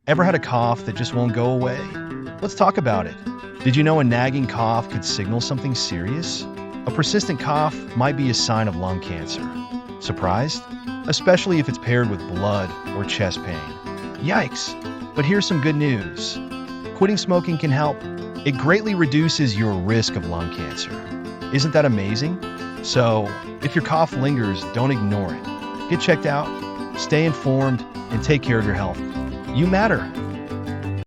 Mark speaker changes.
Speaker 1: Ever had a cough that just won't go away? Let's talk about it. Did you know a nagging cough could signal something serious? A persistent cough might be a sign of lung cancer. Surprised? Especially if it's paired with blood or chest pain. Yikes! But here's some good news. Quitting smoking can help. It greatly reduces your risk of lung cancer. Isn't that amazing? So, if your cough lingers, don't ignore it. Get checked out, stay informed, and take care of your health. You matter.